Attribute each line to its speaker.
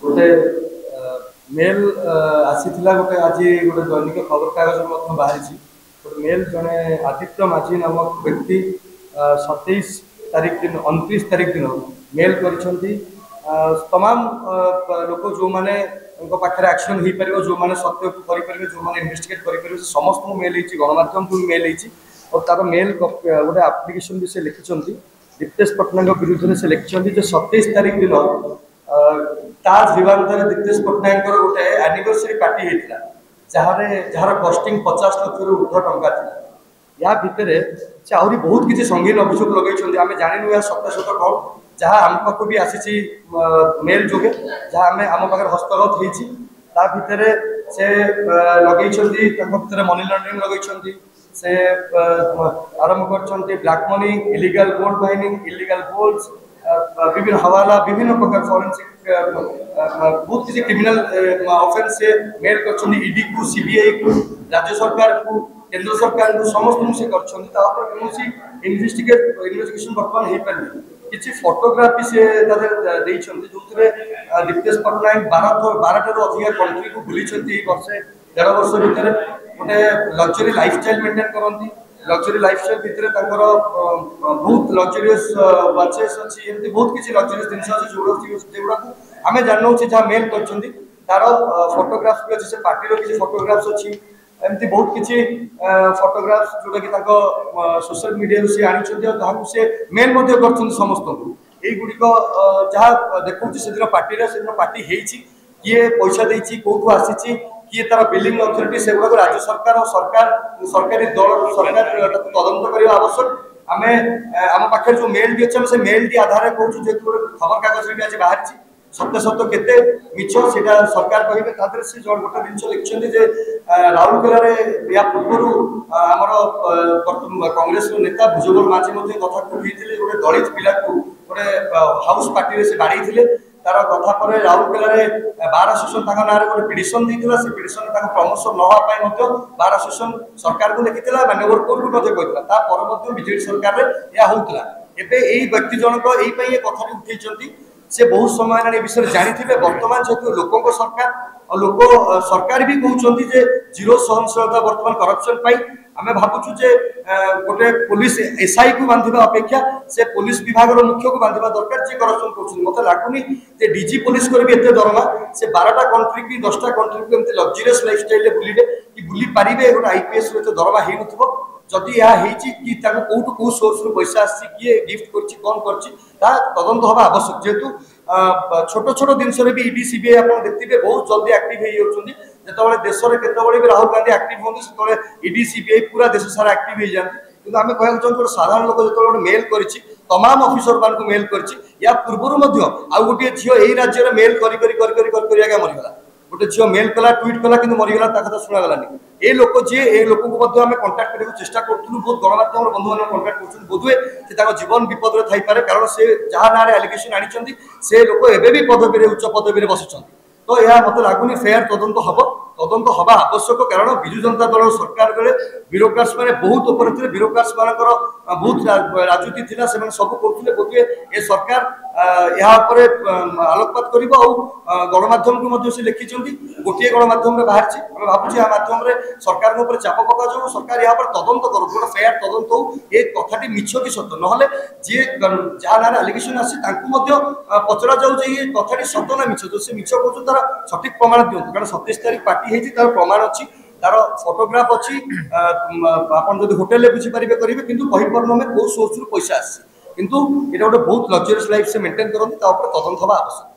Speaker 1: गोटे मेल आसीथिला गोटे आज गोटे दैनिक खबर कागज बाहरी गोटे मेल जड़े आदित्य माझी नामक व्यक्ति 27 तारीख दिन 29 तारीख दिन मेल कर तमाम लोक जो मैंने पाखे एक्शन हो पार जो मैंने सत्य करें जो मैंने इन्वेस्टिगेट करें समस्त मेल गणमाध्यम को मेल और तार मेल गोटे आप्लिकेसन भी से लिखिं दीप्तेश पट्टनायक विरुद्ध से लिखिं 27 तारीख दिन ताज विवाह दीप्तेश पट्टनायक गोटे एनिवर्सरी पार्टी होता जार कस्टिंग 50 लाख ऊर्ध टंका था या भितर से आहरी बहुत किसी संगीन अभियोग लगे आम जानू या सत्यासत कौन जहाँ आम पाक भी आसी मेल जोगे जहाँ आम आम पाखे हस्तगत होता भितर से लगे भर मनी लंडरिंग लगे से आरंभ कर black money illegal gold mining illegal golds विभिन्न हवाला विभिन्न प्रकार फॉरेंसिक बहुत किसी क्रिमिनल ऑफेंस से मेल कर ईडी को सीबीआई को राज्य सरकार को केंद्र सरकार को समस्त से कर इन्वेस्टिगेशन बर्तमान हो पारे किसी फोटोग्राफी से जो दीप्तेश पट्टनायक 12 अधिक कंट्री को बुली वर्षे 1.5 वर्ष भितर गोटे लग्जरी लाइफस्टाइल मेंटेन करती लग्जरी लाइफस्टाइल भितर बहुत लग्जरीयस वाचेस अच्छी एमती बहुत किसी लग्जरीयस जिन अच्छी जो आम जानू जहाँ मेल कर तार फोटोग्राफ्स भी अच्छे पार्टी किसी फोटोग्राफ्स अच्छी एमती बहुत किसी फोटोग्राफ्स जोटा कि सोशल मीडिया सी आनी से मेल कर समस्त युड़िक जहाँ देखा से पार्टी किए पैसा देती कौटू आसी किए तार बिलिंग अथॉरिटी से गुड़ाक राज्य सरकार और सरकारी दल सरकार तदंत करने आवश्यक आम आम पाखे जो मेल भी अच्छे से मेल टी आधार कहूँ जेहतु खबर कागज भी आज बाहरी सत्य सत्य केते मिछ सेटा सरकार कहिबे तादर से जो गोटे जिन लिखिं जे राउरकेला या पूर्व आमर कांग्रेस नेता भुजबल माझी कथा कहते गोटे दलित पिला गोटे हाउस पार्टी से बाड़ी तार कथा पर राउरकेला बार एसोसिएशन ना गोटे पिटिशन देता से पिटिशन प्रमोशन नवाई बार एसोसिएशन सरकार को लिखी मान्यवर कोर्ट को कहता बीजेपी सरकार होता एवं व्यक्ति जनक यही कथा उठे से बहुत समय विषय जानी बर्तमान जेहतु लोकों सरकार और लोक सरकार भी कहते जीरो सहनशीलता बर्तमान करप्शन आम भावुँ जे गोटे पुलिस एसआई को बांधा अपेक्षा से पुलिस विभाग मुख्य को बांधा दरकार जी करप्शन कर मत लगुनि डीजी पुलिस को भी एत दरमा से 12टा कंट्री की 10टा कंट्री को एमती लग्जरीयस लाइफस्टाइल बुलिले कि बुली पारे गोटे आईपीएस दरमा हो जदि यह कि कौटू कौ सोर्स पैसा आसी किए गिफ्ट कर तदंत हवा आवश्यक जेहेतु छोट छोट जिन भी ईडी सीबीआई आप देखते बहुत जल्दी एक्टिव हो देश में केतवे भी राहुल गांधी एक्टिव होती से ईडी सीबीआई पूरा देश सारा एक्टिव हो जाती कि आम कह चाहूँ साधारण लोक जो मेल कर तमाम ऑफिसर मान को मेल कर पूर्व आउ गोटे झील यही राज्य में मेल कर मरीगला गोटे झील मेल कला ट्वीट कला कि मरीगला कथा शुणागलानी ये लोक जी ए लोक को कंटाक्ट करने चेष्टा करूँ बहुत गणमाध्यम बंधु मान कंटाक्ट कर बोधुए से जीवन विपद में थाईपे कारण से जहाँ ना एलिगेशन आनी से लोक एवं पदवी उच्च पदवी बसी तो यह मत लगुनि फेयर तदंत हवा आवश्यक कारण विजु जनता दल सरकार बेले ब्यूरोक्राट्स मैंने बहुत ऊपर थे ब्यूरोक्राट्स मान बहुत राजनीति थी सब करुले बोधे ये सरकार यहाँ आलोकपात कर गणमाध्यम को से लिखिं गोटे गणमाध्यम बाहरी आम भावुँ यह मध्यम सरकार चाप पका जो सरकार यहाँ पर तदंत करो गोटे फेयर तदंत हो ये कथाटी मिछ कि सत ना जी जहाँ ना एलिगेशन आसी पचरा जाऊ ये कथाटी सत ना मिछ जो से मिछ कहूँ तार सठिक प्रमाण दिखाँ कारण 27 तारीख पार्टी है तार प्रमाण अच्छी तार फोटोग्राफ अच्छी आप होटेल बुझीपारे करेंगे कितु कहीपर में कौ सोर्स पैसा आसी किंतु ये गोटे बहुत लग्जरीयस लाइफ से मेंटेन करते तदंत हवा आवश्यक।